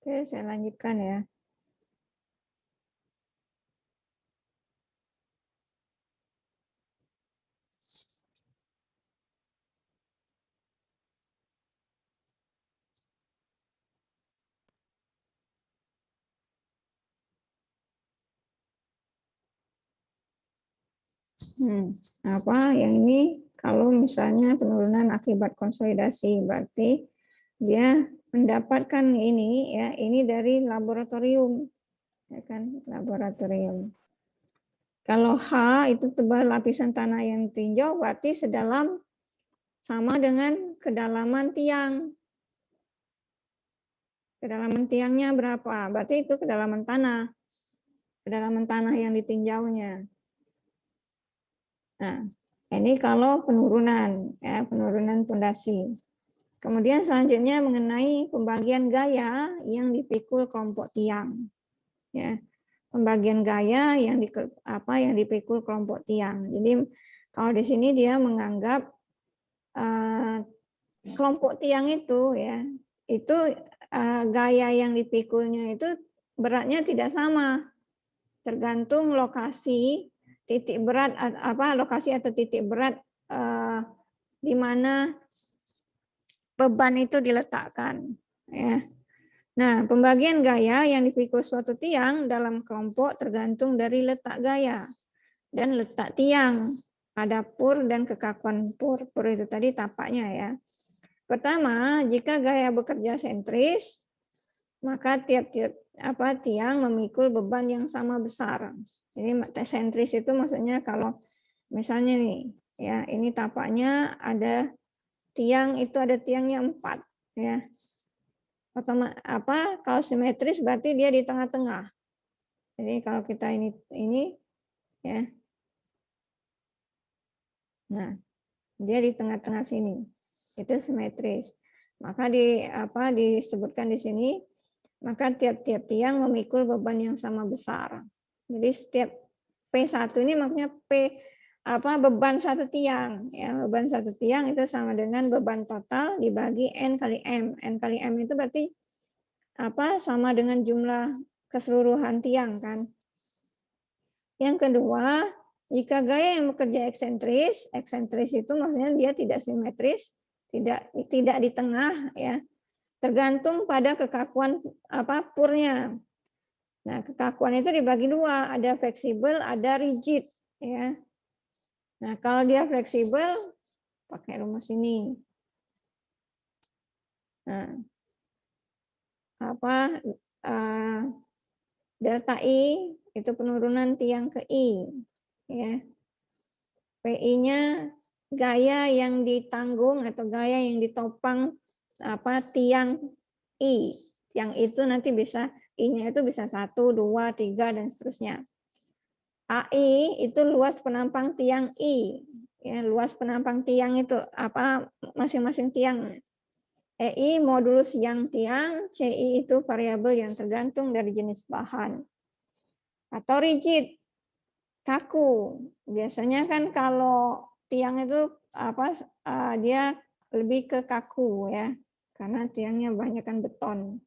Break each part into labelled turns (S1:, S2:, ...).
S1: Oke, saya lanjutkan ya. Apa yang ini kalau misalnya penurunan akibat konsolidasi berarti dia mendapatkan ini ya, ini dari laboratorium ya kan, laboratorium. Kalau H itu tebal lapisan tanah yang tinjau berarti sedalam sama dengan kedalaman tiang. Kedalaman tiangnya berapa? Berarti itu kedalaman tanah. Kedalaman tanah yang ditinjaunya. Nah, ini kalau penurunan ya, penurunan pondasi. Kemudian selanjutnya mengenai pembagian gaya yang dipikul kelompok tiang. Ya, pembagian gaya yang yang dipikul kelompok tiang. Jadi kalau di sini dia menganggap kelompok tiang itu ya, itu gaya yang dipikulnya itu beratnya tidak sama, tergantung lokasi titik berat lokasi atau titik berat di mana beban itu diletakkan ya. Nah, pembagian gaya yang dipikul suatu tiang dalam kelompok tergantung dari letak gaya dan letak tiang pada pur dan kekakuan pur. Pur itu tadi tapaknya ya. Pertama, jika gaya bekerja sentris, maka tiap-tiap tiang memikul beban yang sama besar. Jadi sentris itu maksudnya kalau misalnya nih, ya ini tapaknya ada tiang itu ada tiangnya 4 ya. Kalau simetris berarti dia di tengah-tengah. Jadi kalau kita ini ya. Nah, dia di tengah-tengah sini. Itu simetris. Maka disebutkan di sini maka tiap-tiap tiang memikul beban yang sama besar. Jadi setiap P1 ini maksudnya beban satu tiang ya, beban satu tiang itu sama dengan beban total dibagi N kali M. N kali M itu berarti sama dengan jumlah keseluruhan tiang kan. Yang kedua, jika gaya yang bekerja eksentris itu maksudnya dia tidak simetris, tidak di tengah ya. Tergantung pada kekakuan purnya. Nah, kekakuan itu dibagi dua, ada fleksibel, ada rigid ya. Nah, kalau dia fleksibel pakai rumus ini. Nah, delta I itu penurunan tiang ke I ya. PI-nya gaya yang ditanggung atau gaya yang ditopang tiang I. Yang itu nanti bisa I-nya itu bisa 1, 2, 3 dan seterusnya. AI itu luas penampang tiang I. Ya, luas penampang tiang itu masing-masing tiang. EI modulus yang tiang, CI itu variabel yang tergantung dari jenis bahan. Atau rigid, kaku. Biasanya kan kalau tiang itu dia lebih ke kaku ya, karena tiangnya banyakkan beton.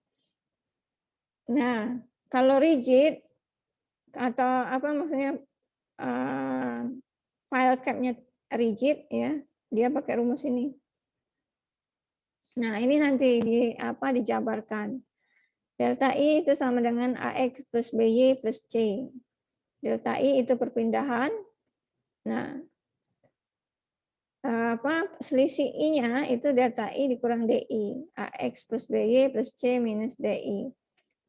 S1: Nah, kalau rigid atau maksudnya file cap-nya rigid ya, dia pakai rumus ini. Nah, ini nanti dijabarkan. Delta I itu sama dengan AX plus BY plus C. Delta I itu perpindahan. Nah, selisih I-nya itu delta I dikurang DI. AX plus BY plus C minus DI.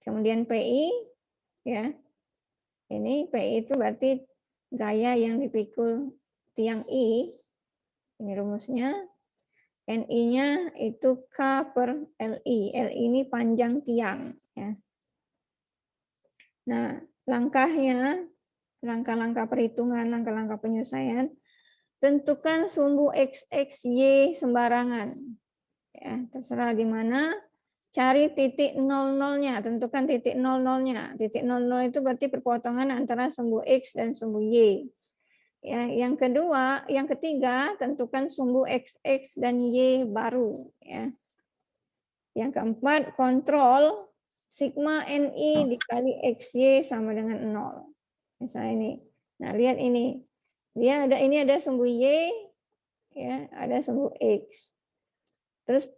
S1: Kemudian PI ya. Ini PI itu berarti gaya yang dipikul tiang I. Ini rumusnya. NI-nya itu K per LI. LI ini panjang tiang ya. Nah, langkah-langkah perhitungan, langkah-langkah penyelesaian, tentukan sumbu XX, Y sembarangan. Ya, terserah di mana, cari titik 00-nya, tentukan titik 00-nya. Titik 00 itu berarti perpotongan antara sumbu X dan sumbu Y. Ya, yang ketiga, tentukan sumbu XX dan Y baru. Ya. Yang keempat, kontrol sigma NI dikali XY sama dengan 0. Misalnya ini. Nah, lihat ini. Ini ada sumbu Y, ya, ada sumbu X. Terus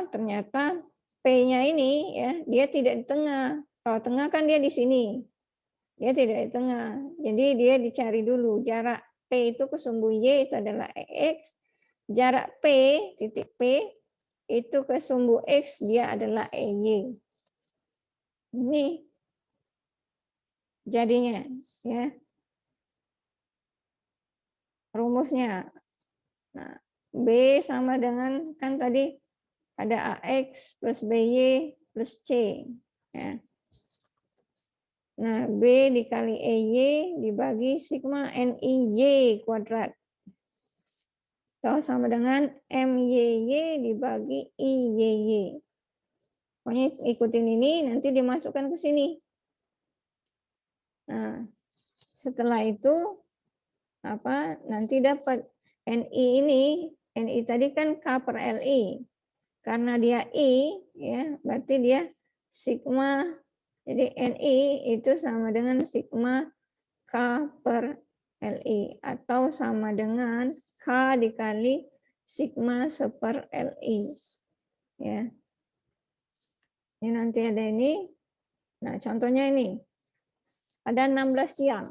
S1: ternyata P-nya ini ya, dia tidak di tengah. Kalau tengah kan dia di sini. Dia tidak di tengah. Jadi dia dicari dulu jarak P itu ke sumbu Y itu adalah X. Jarak P, titik P, itu ke sumbu X dia adalah EY. Ini jadinya ya rumusnya. Nah, B sama dengan kan tadi ada AX plus BY plus C. Ya. Nah, B dikali EY dibagi sigma NIY kuadrat. Atau sama dengan MYY dibagi IYY. Pokoknya ikutin ini, nanti dimasukkan ke sini. Nah, setelah itu nanti dapat NI tadi kan K per LI. Karena dia I, ya, berarti dia sigma, jadi NI itu sama dengan sigma K per LI, atau sama dengan K dikali sigma seper LI. Ya. Ini nanti ada ini. Nah, contohnya ini. Ada 16 tiang.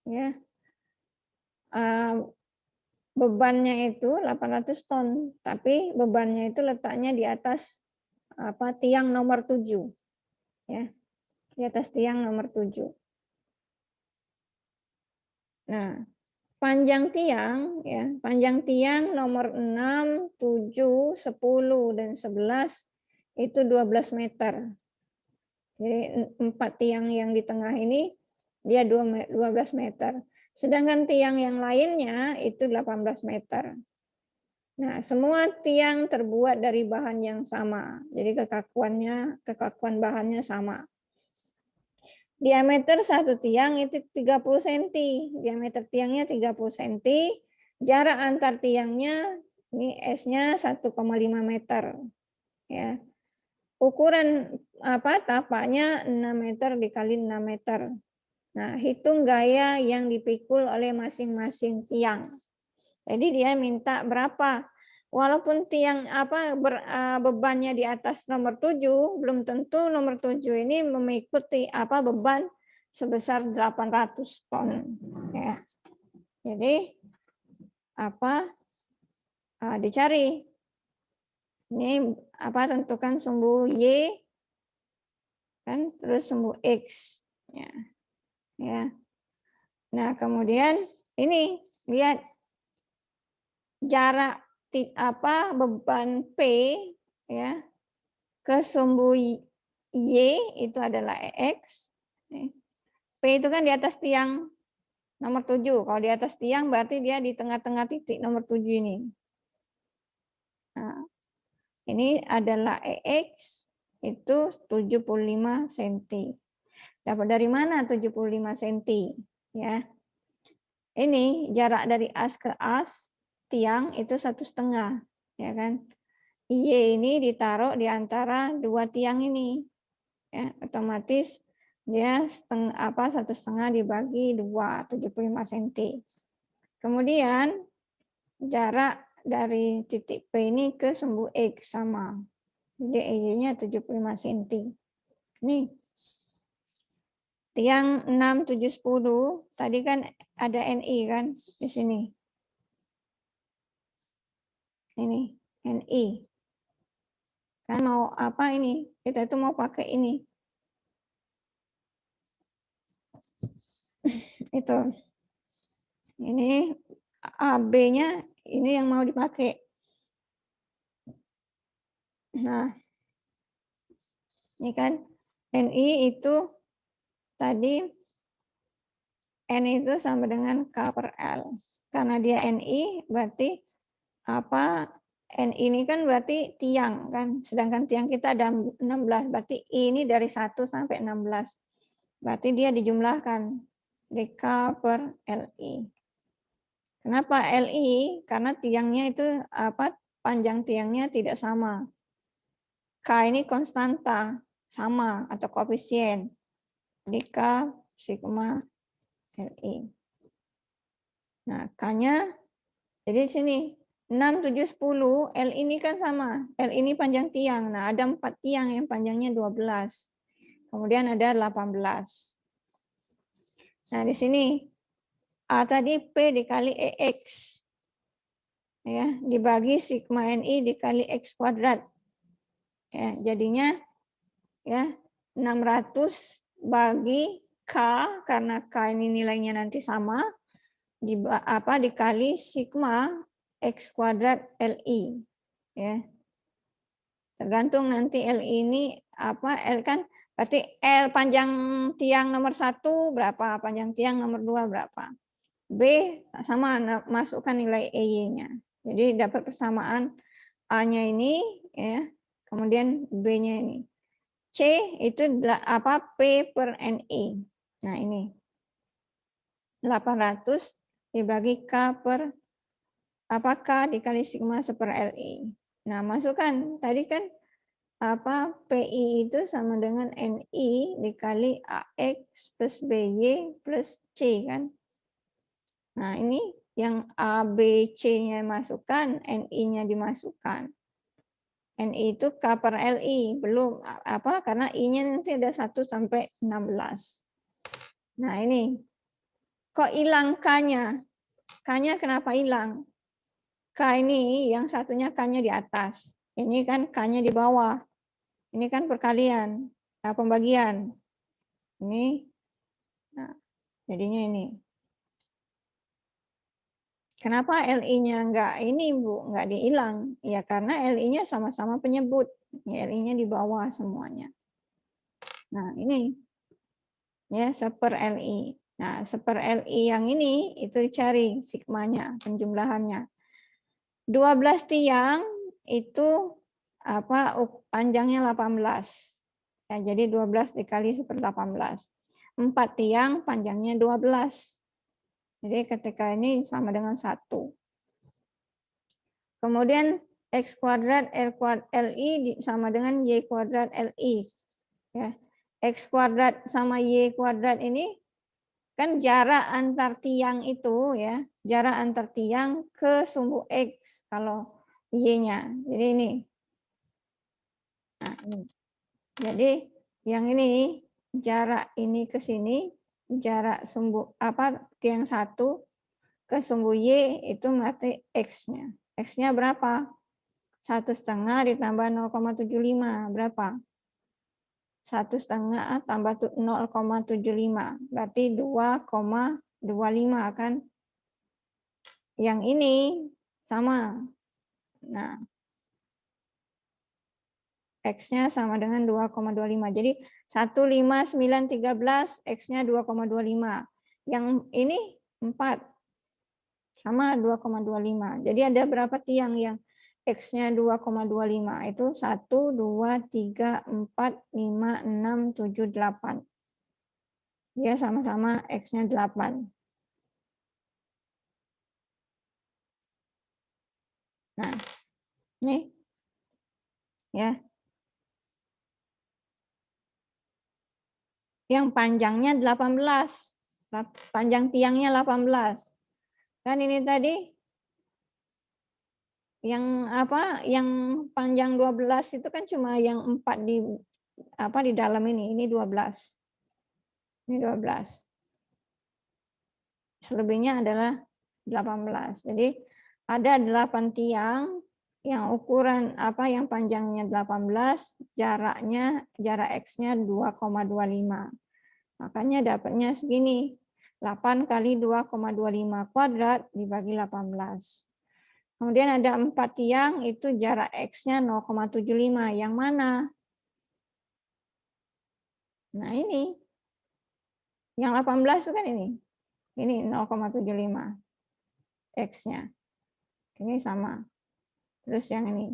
S1: Ya. Bebannya itu 800 ton, tapi bebannya itu letaknya di atas tiang nomor 7. Ya. Di atas tiang nomor 7. Nah, panjang tiang nomor 6, 7, 10 dan 11 itu 12 meter. Jadi 4 tiang yang di tengah ini dia 12 meter. Sedangkan tiang yang lainnya itu 18 meter. Nah, semua tiang terbuat dari bahan yang sama. Jadi kekakuan bahannya sama. Diameter satu tiang itu 30 cm. Diameter tiangnya 30 cm. Jarak antar tiangnya ini S-nya 1,5 meter. Ya. Ukuran tapaknya 6 meter dikali 6 meter. Nah, hitung gaya yang dipikul oleh masing-masing tiang. Jadi dia minta berapa. Walaupun tiang bebannya di atas nomor 7, belum tentu nomor 7 ini mengikuti beban sebesar 800 ton. Ya. Jadi dicari. Ini tentukan sumbu Y kan, terus sumbu X. Ya. Ya. Nah, kemudian ini lihat jarak beban P ya ke sumbu Y itu adalah X. P itu kan di atas tiang nomor 7. Kalau di atas tiang berarti dia di tengah-tengah titik nomor 7 ini. Nah, ini adalah EX itu 75 cm. Dapat dari mana 75 cm? Ya. Ini jarak dari as ke as tiang itu 1,5, ya kan? Y ini ditaruh di antara dua tiang ini, ya, otomatis dia 1,5 dibagi 2, 75 cm. Kemudian jarak dari titik P ini ke sumbu X sama. Jadi Y-nya 75 cm. Nih. Tiang 6, 7, 10, tadi kan ada NI kan di sini. Ini NI. Kan mau ini? Kita itu mau pakai ini. Itu. Ini AB-nya ini yang mau dipakai. Nah, ini kan NI itu tadi N itu sama dengan K per L. Karena dia NI berarti N ini kan berarti tiang kan. Sedangkan tiang kita ada 16, berarti I ini dari 1 sampai 16. Berarti dia dijumlahkan dari K per LI. Kenapa LI? Karena tiangnya itu panjang tiangnya tidak sama. K ini konstanta. sama atau koefisien di K sigma LI. Nah, K-nya jadi di sini 6, 7, 10, L ini kan sama. L ini panjang tiang. Nah, ada 4 tiang yang panjangnya 12. Kemudian ada 18. Nah, di sini A tadi P dikali EX. Ya, dibagi sigma NI dikali X kuadrat. Ya, jadinya ya 600 bagi K, karena K ini nilainya nanti sama, dikali sigma X kuadrat LI. Ya. Tergantung nanti LI ini apa, L kan berarti L panjang tiang nomor 1 berapa, panjang tiang nomor 2 berapa. B sama, masukkan nilai EY-nya. Jadi dapat persamaan A-nya ini ya, kemudian B-nya ini. C itu apa, P per NI. Nah, ini 800 dibagi K per apa, K dikali sigma per LI. Nah, masukkan tadi kan apa, PI itu sama dengan NI dikali AX plus BY plus C kan. Nah, ini yang A, B, C-nya masukkan, NI-nya dimasukkan. NI itu K per LI, belum apa, karena I-nya nanti ada 1 sampai 16. Nah, ini kok hilang K-nya? K-nya kenapa hilang? K ini yang satunya K-nya di atas. Ini kan K-nya di bawah. Ini kan perkalian, pembagian. Ini, nah, jadinya ini. Kenapa LI-nya enggak ini, Bu, enggak dihilang? Ya karena LI-nya sama-sama penyebut. LI-nya di bawah semuanya. Nah, ini ya seper LI. Nah, seper LI yang ini itu dicari sigmanya, penjumlahannya. 12 tiang itu apa, panjangnya 18. Ya, jadi 12 dikali 1/18. 4 tiang panjangnya 12. Jadi ketika ini sama dengan 1. Kemudian X kuadrat LI sama dengan Y kuadrat LI. Ya. X kuadrat sama Y kuadrat ini kan jarak antar tiang itu ya, jarak antar tiang ke sumbu X kalau Y-nya. Jadi ini. Nah, ini. Jadi yang ini jarak ini ke sini, jarak sumbu apa, tiang 1 ke sumbu Y itu berarti X-nya. X-nya berapa? 1,5 ditambah 0,75 berapa? 1,5 tambah 0,75 berarti 2,25 kan? Yang ini sama. Nah, X-nya sama dengan 2,25. Jadi 1,5913 X-nya 2,25. Yang ini 4 sama 2,25. Jadi ada berapa tiang yang X-nya 2,25? Itu 1, 2, 3, 4, 5, 6, 7, 8. Dia sama-sama X-nya 8. Nah, ini ya. Yang panjangnya 18. Panjang tiangnya 18. Kan ini tadi yang apa, yang panjang 12 itu kan cuma yang 4 di apa, di dalam ini 12. Ini 12. Selebihnya adalah 18. Jadi ada 8 tiang yang ukuran apa, yang panjangnya 18, jarak X-nya 2,25. Makanya dapatnya segini. 8 kali 2,25 kuadrat dibagi 18. Kemudian ada 4 tiang, itu jarak X-nya 0,75. Yang mana? Nah, ini. Yang 18 itu kan ini. Ini 0,75 X-nya. Ini sama. Terus yang ini.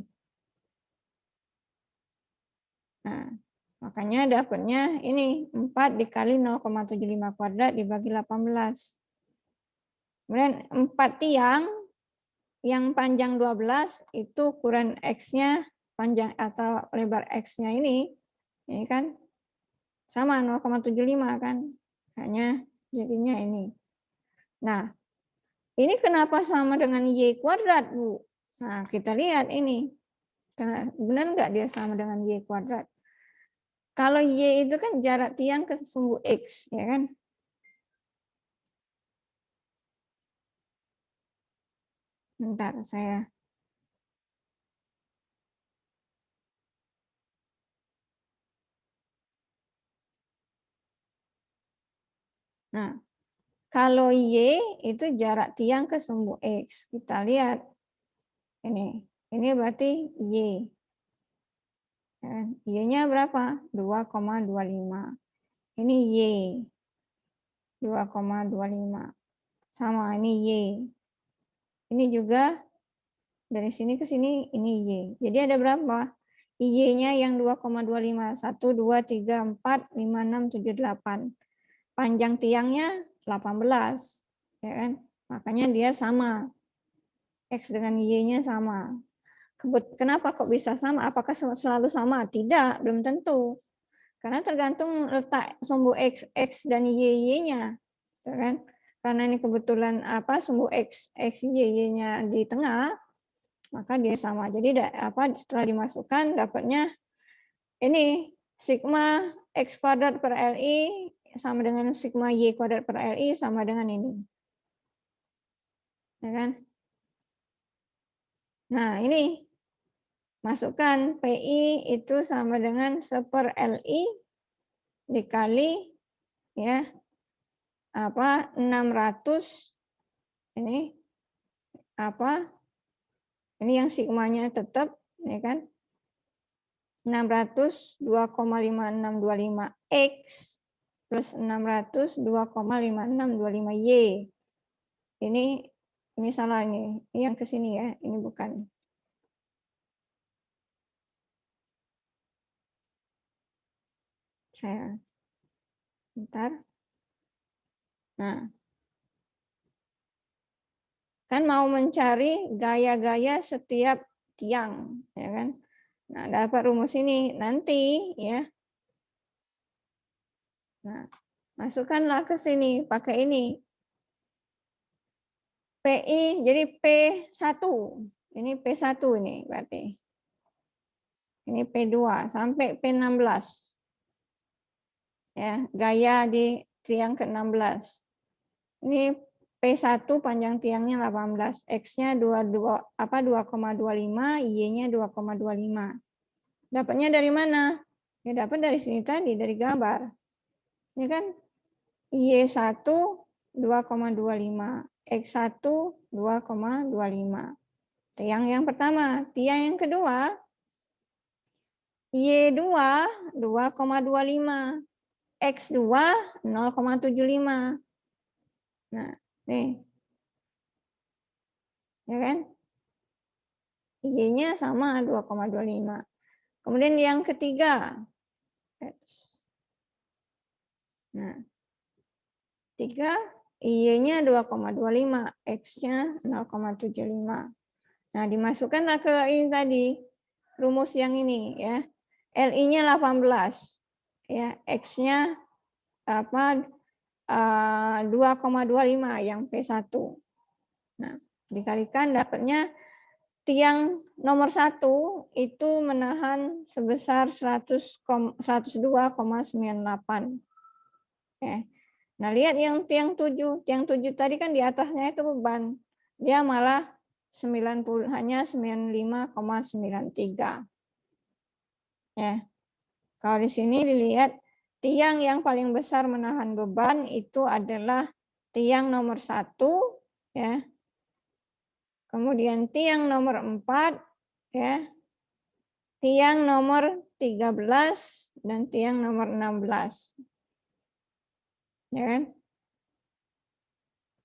S1: Nah, makanya dapatnya ini 4 dikali 0,75 kuadrat dibagi 18. Kemudian 4 tiang yang panjang 12 itu ukuran X-nya, panjang atau lebar X-nya ini Ini kan sama 0,75 kan. Hanya jadinya ini. Nah, ini kenapa sama dengan Y kuadrat, Bu? Nah, kita lihat ini. Benar nggak dia sama dengan Y kuadrat? Kalau Y itu kan jarak tiang ke sumbu X, ya kan? Bentar, saya. Nah, kalau Y itu jarak tiang ke sumbu X. Kita lihat. Ini berarti Y. Y-nya berapa? 2,25. Ini Y. 2,25. Sama, ini Y. Ini juga dari sini ke sini, ini Y. Jadi ada berapa? Y-nya yang 2,25. 1, 2, 3, 4, 5, 6, 7, 8. Panjang tiangnya 18. Ya kan? Makanya dia sama. X dengan Y-nya sama. Kenapa kok bisa sama? Apakah selalu sama? Tidak, belum tentu. Karena tergantung letak sumbu X dan Y-nya. Ya kan? Karena ini kebetulan sumbu X Y-nya di tengah, maka dia sama. Jadi setelah dimasukkan dapatnya ini sigma X kuadrat per LI sama dengan sigma Y kuadrat per LI sama dengan ini. Ya kan? Nah, ini masukkan PI itu sama dengan 1 per LI dikali ya 600 ini ini yang sigmanya tetap ya kan 600 2,5625 X plus 600 2,5625 Y. Ini salah ini yang ke sini ya, ini bukan. Saya bentar. Nah, kan mau mencari gaya-gaya setiap tiang, ya kan? Nah, dapat rumus ini nanti ya. Nah, masukkanlah ke sini pakai ini. PI jadi P1. Ini P1 ini berarti. Ini P2 sampai P16. Ya, gaya di tiang ke-16. Ini P1 panjang tiangnya 18, X-nya 2,25, Y-nya 2,25. Dapatnya dari mana? Ya dapat dari sini tadi, dari gambar. Ini kan Y1 2,25, X1 2,25. Tiang yang pertama, tiang yang kedua Y2 2,25, X2 0,75. Nah, nih. Ya kan? Y-nya sama 2,25. Kemudian yang ketiga. Nah, 3 Y-nya 2,25, X-nya 0,75. Nah, dimasukkanlah ke ini tadi, rumus yang ini ya. LI-nya 18. Ya, X-nya 2,25 yang P1. Nah, dikalikan dapatnya tiang nomor 1 itu menahan sebesar 102,98. Ya. Nah, lihat yang tiang 7. Tiang 7 tadi kan di atasnya itu beban. Dia malah 90 hanya 95,93. Ya. Kalau di sini dilihat tiang yang paling besar menahan beban itu adalah tiang nomor 1 ya. Kemudian tiang nomor 4 ya. Tiang nomor 13 dan tiang nomor 16. Ya kan?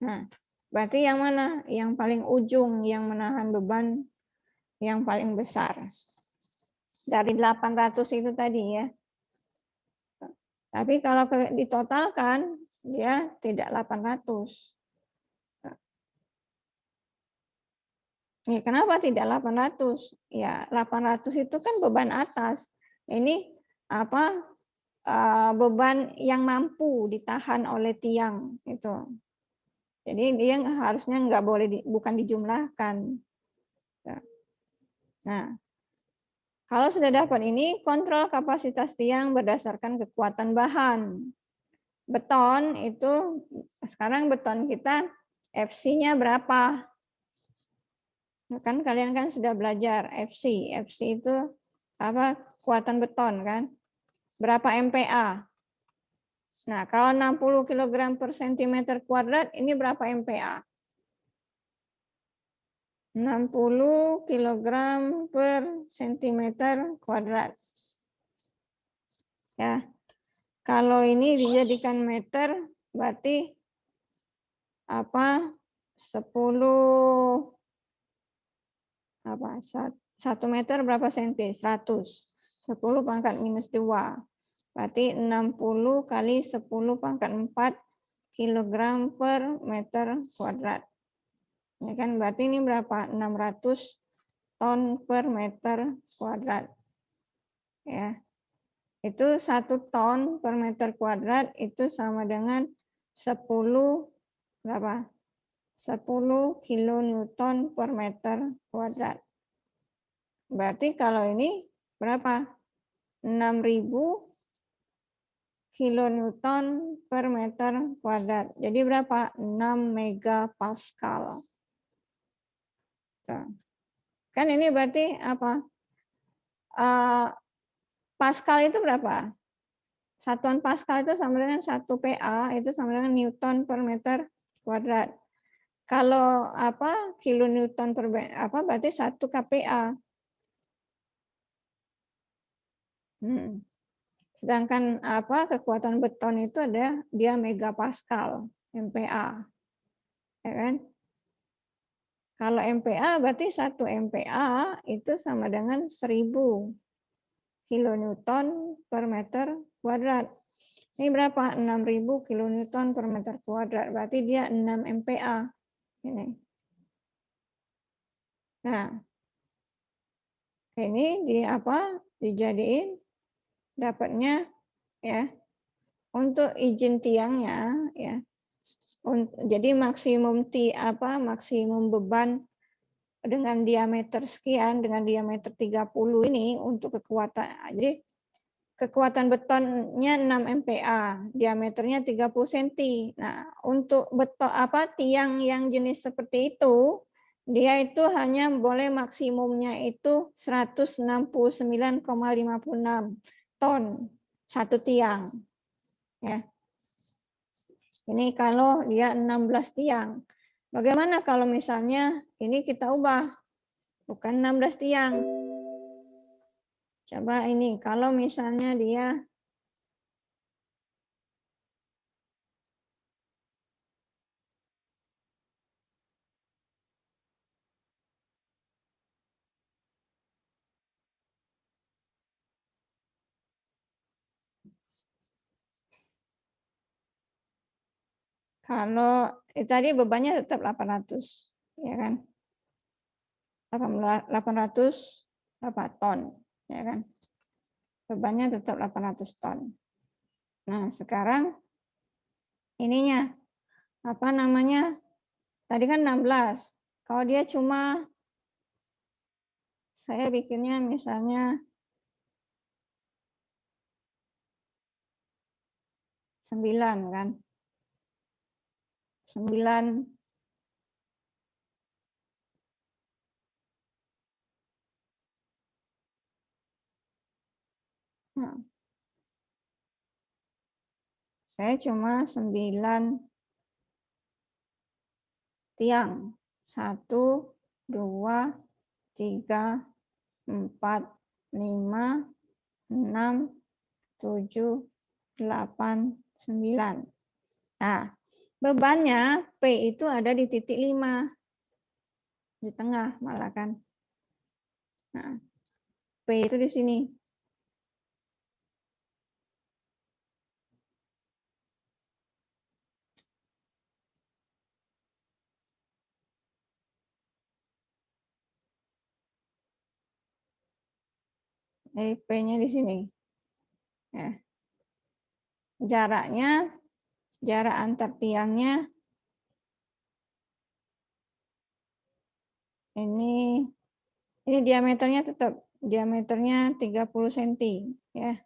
S1: Nah, berarti yang mana? Yang paling ujung yang menahan beban yang paling besar. Dari 800 itu tadi ya. Tapi kalau ditotalkan dia tidak 800. Ya, kenapa tidak 800? Ya, 800 itu kan beban atas. Ini apa beban yang mampu ditahan oleh tiang itu. Jadi dia harusnya nggak boleh bukan dijumlahkan. Nah, kalau sudah dapat ini, kontrol kapasitas tiang berdasarkan kekuatan bahan. Beton itu sekarang beton kita FC-nya berapa? Kan kalian kan sudah belajar FC. FC itu apa? Kekuatan beton kan? Berapa MPa? Nah, kalau 60 kg per cm kuadrat, ini berapa MPa? 60 kg per cm kuadrat. Ya. Kalau ini dijadikan meter, berarti apa? 10 apa? 1 meter berapa senti? 100. 10 pangkat minus 2. Berarti 60 kali 10 pangkat 4 kilogram per meter kuadrat. Ya kan berarti ini berapa? 600 ton per meter kuadrat. Ya. Itu 1 ton per meter kuadrat itu sama dengan 10 berapa? 10 kilonewton per meter kuadrat. Berarti kalau ini berapa? 6.000 kilonewton per meter kuadrat. Jadi berapa? 6 megapascal. Kan ini berarti apa? Pascal itu berapa? Satuan Pascal itu sama dengan 1 PA, itu sama dengan Newton per meter kuadrat. Kalau apa kilonewton per apa berarti 1 kPa. Sedangkan apa kekuatan beton itu ada dia megapascal, MPa. Ya kan? Kalau MPa berarti 1 MPa itu sama dengan 1000 kilonewton per meter kuadrat. Ini berapa? 6.000 kilonewton per meter kuadrat. Berarti dia 6 MPa. Ini. Nah, ini di apa? Dijadiin dapatnya ya. Untuk izin tiangnya ya. Jadi maksimum maksimum beban dengan diameter sekian, dengan diameter 30 ini untuk kekuatan. Jadi kekuatan betonnya 6 MPa, diameternya 30 cm. Nah, untuk beton tiang yang jenis seperti itu, dia itu hanya boleh maksimumnya itu 169,56 ton satu tiang. Ya. Ini kalau dia 16 tiang. Bagaimana kalau misalnya ini kita ubah bukan 16 tiang. Coba ini kalau misalnya dia kalau tadi bebannya tetap 800, ya kan? 800 berapa ton, ya kan? Bebannya tetap 800 ton. Nah, sekarang ininya apa namanya? Tadi kan 16. Kalau dia cuma saya bikinnya misalnya 9 kan? 9. Nah, saya cuma 9 tiang. 1, 2, 3, 4, 5, 6, 7, 8, 9. Nah, bebannya P itu ada di titik 5. Di tengah malah kan. Nah, P itu di sini. P-nya di sini. Ya. Jarak antar tiangnya ini diameternya tetap 30 cm ya.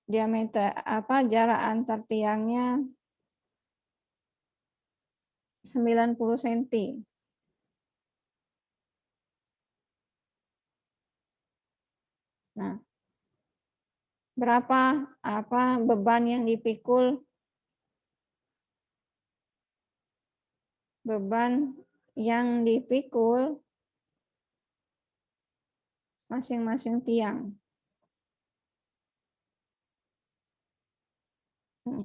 S1: Diameter jarak antar tiangnya 90 cm. Nah, berapa beban yang dipikul? Beban yang dipikul masing-masing tiang.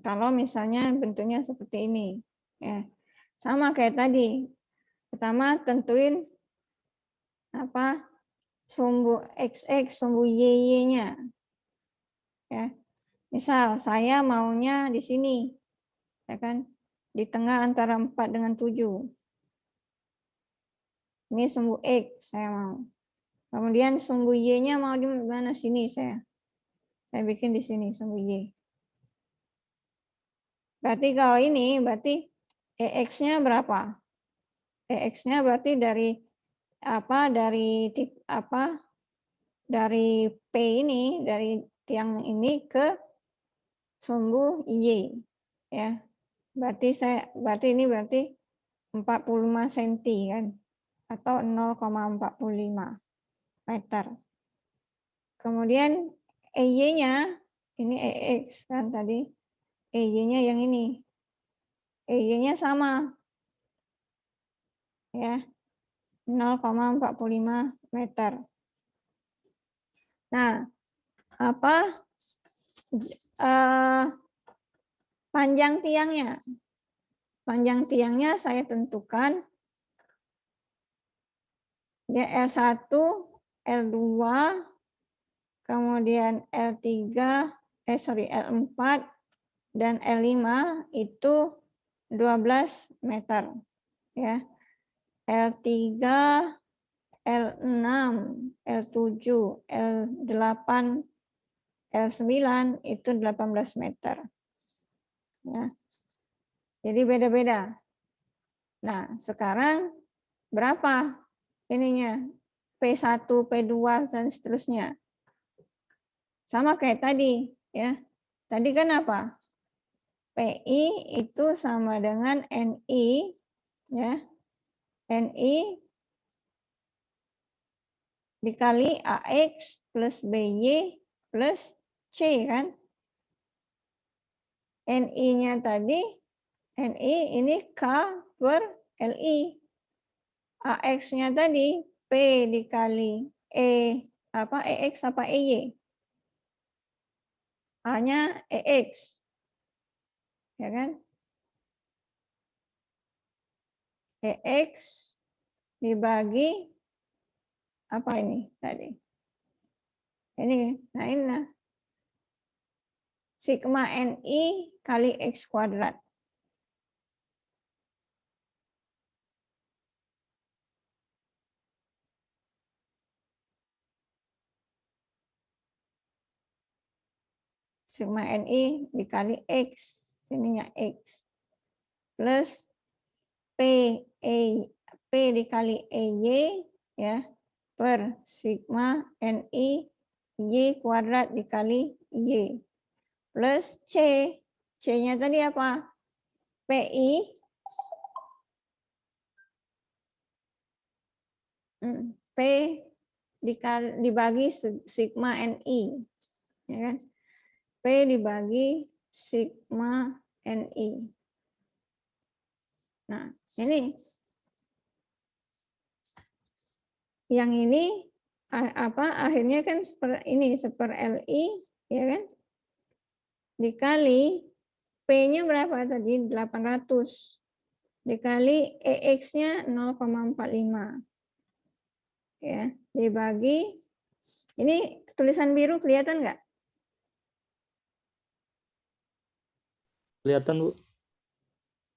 S1: Kalau misalnya bentuknya seperti ini, ya sama kayak tadi. Pertama tentuin sumbu XX, sumbu YY-nya. Ya. Misal saya maunya di sini, ya kan? Di tengah antara 4 dengan 7. Ini sumbu X saya mau. Kemudian sumbu Y-nya mau di mana? Sini saya. Saya bikin di sini sumbu Y. Berarti kalau ini berarti EX-nya berapa? EX-nya berarti dari dari P ini, dari tiang ini ke sumbu Y. Ya. Berarti ini berarti 45 cm kan, atau 0,45 meter. Kemudian EY-nya ini EX kan tadi. EY-nya yang ini. EY-nya sama ya. 0,45 meter. Nah, panjang tiangnya? Panjang tiangnya saya tentukan ya L1, L2, kemudian L4 dan L5 itu 12 meter ya. L3, L6, L7, L8, L9 itu 18 meter. Ya. Jadi beda-beda. Nah, sekarang berapa ininya? P1, P2 dan seterusnya. Sama kayak tadi, ya. Tadi kan apa? PI itu sama dengan NI, ya. NI dikali AX plus BY plus C kan. NI-nya tadi, NI ini K per LI. AX-nya tadi P dikali EX apa EY. A-nya EX. Ya kan? EX dibagi apa ini tadi? Ini, nah ini nah. Sigma NI kali X kuadrat. Sigma NI dikali X, sininya X. Plus P dikali EY ya per sigma NI Y kuadrat dikali Y plus C-nya tadi apa? PI P dibagi sigma NI ya kan? P dibagi sigma NI. Nah, ini yang ini akhirnya kan seper LI ya kan? Dikali P-nya berapa tadi? 800. Dikali EX-nya 0,45. Ya, dibagi ini tulisan biru kelihatan nggak?
S2: Kelihatan, Bu.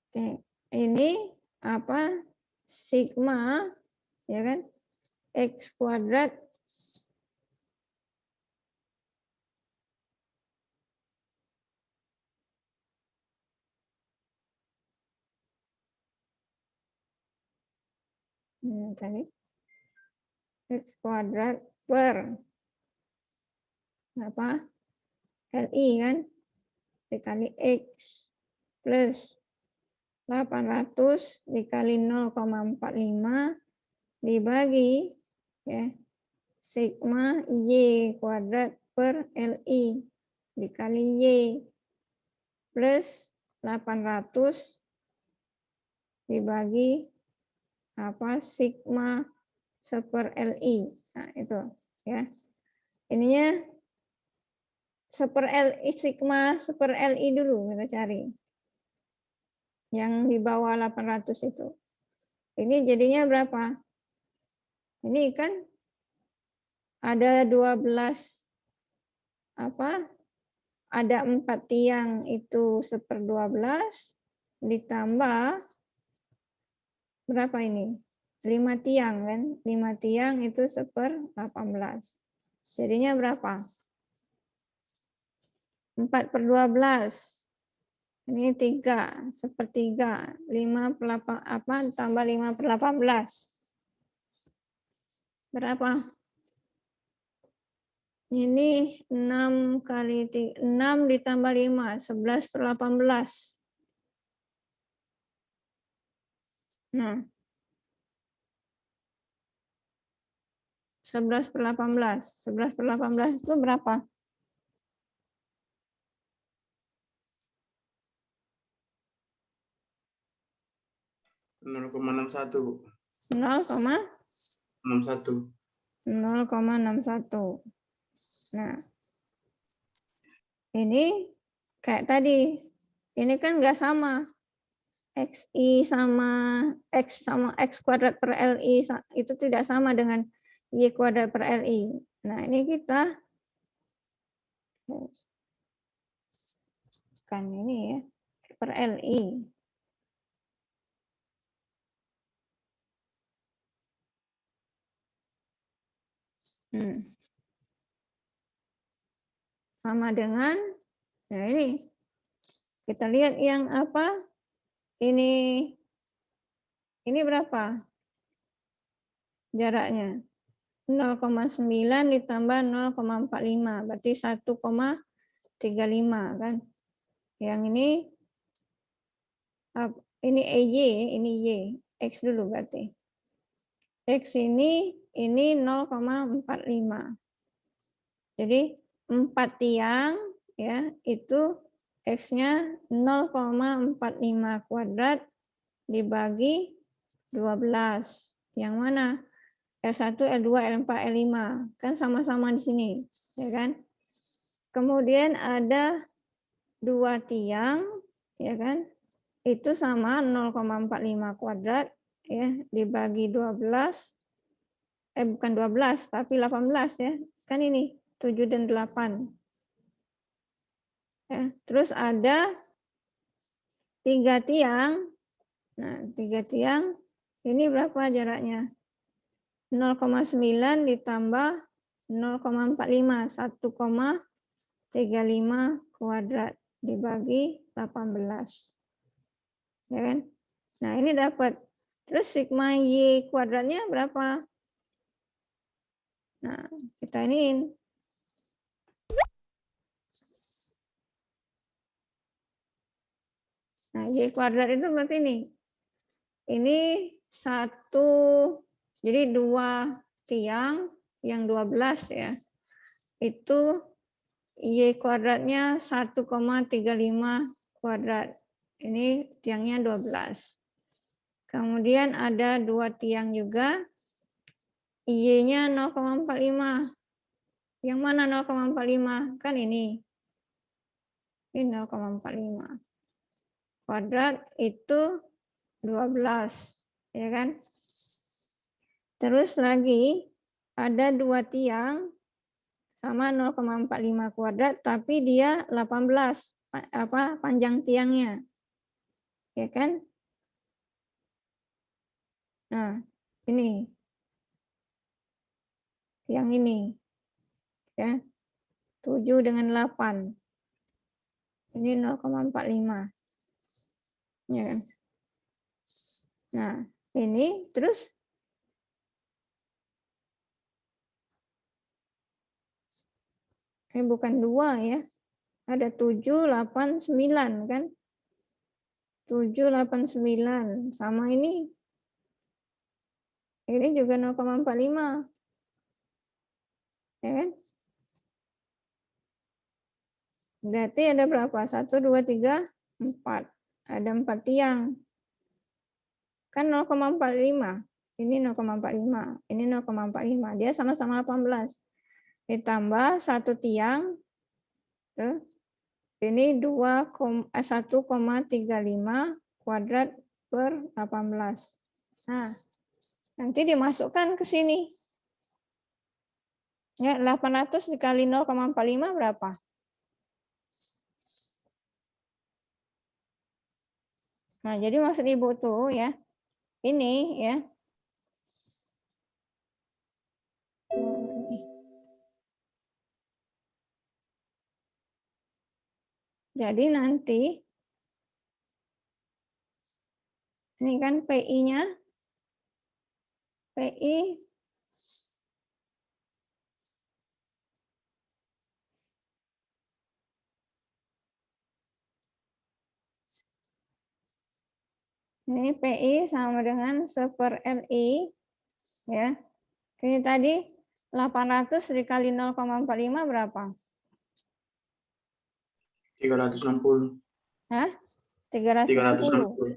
S1: Oke. Ini sigma ya kan? X kuadrat Tadi X kuadrat per apa? LI kan? Dikali X plus 800 dikali 0,45 dibagi ya sigma Y kuadrat per LI dikali Y plus 800 dibagi apa sigma seper LI. Nah, itu ya. Ininya seper LI sigma seper LI dulu kita cari. Yang di bawah 800 itu. Ini jadinya berapa? Ini kan ada 12 apa? Ada 4 tiang itu seper 12 ditambah berapa ini? 5 tiang kan? 5 tiang itu seper 18. Jadinya berapa? 4 per 12. Ini 3, sepertiga. 5 per 8, apa? Tambah 5 per 18. Berapa? Ini 6 kali 3, 6 ditambah 5, 11 per 18. Nah, 11 per 18. 11 per 18 itu berapa?
S2: 0,61.
S1: 0,61. 0,61. Nah, ini kayak tadi. Ini kan nggak sama. XI sama X kuadrat per LI itu tidak sama dengan Y kuadrat per LI. Nah, ini kita kan ini ya per LI. Sama dengan, nah ini kita lihat yang apa? Ini berapa jaraknya? 0,9 ditambah 0,45 berarti 1,35 kan? Yang ini EY, ini Y, X dulu berarti. X ini 0,45. Jadi 4 tiang ya itu X-nya 0,45 kuadrat dibagi 12. Yang mana? L1, L2, L4, L5. Kan sama-sama di sini, ya kan? Kemudian ada 2 tiang, ya kan? Itu sama 0,45 kuadrat ya dibagi 12. Bukan 12, tapi 18 ya. Kan ini 7 dan 8. Ya, terus ada 3 tiang. Nah, 3 tiang ini berapa jaraknya? 0,9 ditambah 0,45, 1,35 kuadrat dibagi 18. Ya kan? Nah, ini dapat. Terus sigma Y kuadratnya berapa? Nah, kita iniin. Nah, Y kuadrat itu berarti ini. Ini 1, jadi 2 tiang yang 12 ya. Itu Y kuadratnya 1,35 kuadrat. Ini tiangnya 12. Kemudian ada 2 tiang juga. Y-nya 0,45. Yang mana 0,45? Kan ini. Ini 0,45. Kuadrat itu 12. Ya kan? Terus lagi ada 2 tiang sama 0,45 kuadrat, tapi dia 18 panjang tiangnya. Ya kan? Nah, ini. Yang ini. Ya. 7 dengan 8. Ini 0,45. Ya kan? Nah, ini terus Bukan 2 ya. Ada 7, 8, 9 kan? 7, 8, 9. Sama ini. Ini juga 0,45. Ya kan? Berarti ada berapa? 1, 2, 3, 4. Ada 4 tiang. Kan 0,45. Ini 0,45. Ini 0,45. Dia sama-sama 18. Ditambah 1 tiang. Tuh. Ini 1,35 kuadrat per 18. Nah, nanti dimasukkan ke sini. Ya, 800 dikali 0,45 berapa? Nah, jadi maksud Ibu tuh ya, ini ya. Jadi nanti ini kan PI-nya, PI ini PI sama dengan 1/LI ya. Ini tadi 800 dikali 0,45 berapa?
S2: 360.
S1: Hah? 360.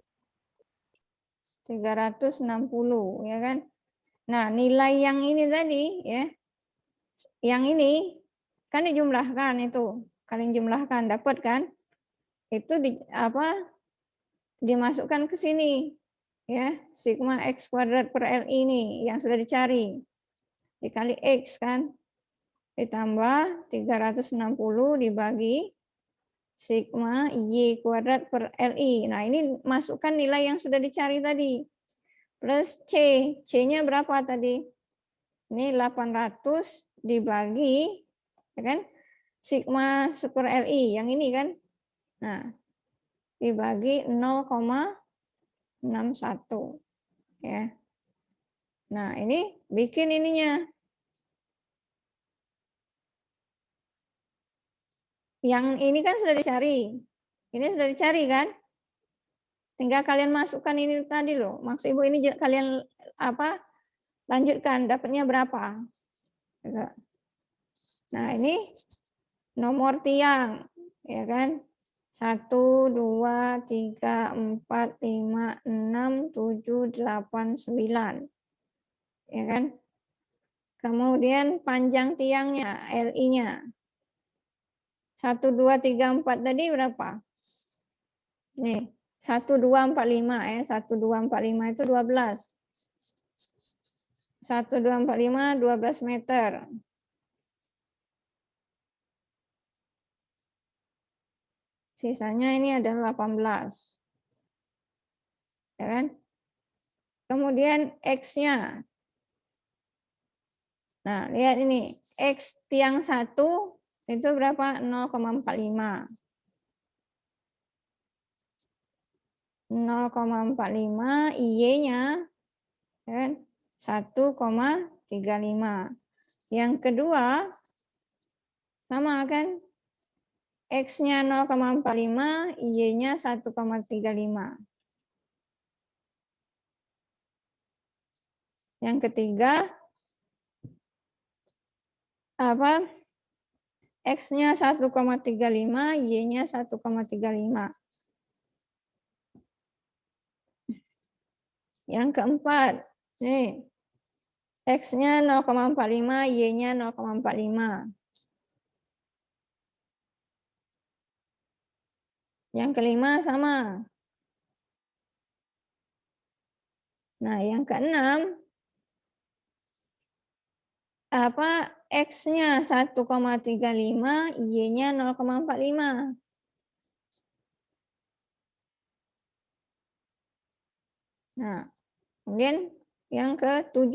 S2: 360.
S1: 360 ya kan? Nah, nilai yang ini tadi ya. Yang ini kan dijumlahkan itu. Kalian jumlahkan dapat kan? Itu dimasukkan ke sini ya. Sigma X kuadrat per Li ini yang sudah dicari. Dikali X kan? Ditambah 360 dibagi sigma Y kuadrat per Li. Nah, ini masukkan nilai yang sudah dicari tadi. Plus C. C-nya berapa tadi? Ini 800 dibagi, ya kan? Sigma super Li, yang ini kan? Nah, dibagi 0,61. Ya. Nah, ini bikin ininya. Yang ini kan sudah dicari. Ini sudah dicari kan? Tinggal kalian masukkan ini tadi loh. Maksud Ibu ini kalian lanjutkan dapatnya berapa? Nah, ini nomor tiang, ya kan? 1, 2, 3, 4, 5, 6, 7, 8, 9. Ya kan? Kemudian panjang tiangnya, LI-nya. 1, 2, 3, 4 tadi berapa? Nih, 1, 2, 4, 5 ya. 1, 2, 4, 5 itu 12. 1, 2, 4, 5, 12 meter. Sisanya ini adalah 18. Ya kan? Kemudian X-nya. Nah, lihat ini. X tiang 1 itu berapa? 0,45. 0,45 Y-nya kan 1,35. Yang kedua sama kan? X-nya 0,45, Y-nya 1,35. Yang ketiga X-nya 1,35, Y-nya 1,35. Yang keempat, nih, X-nya 0,45, Y-nya 0,45. Yang kelima sama. Nah, yang keenam, X-nya 1,35, Y-nya 0,45. Nah, kemudian yang ke-7.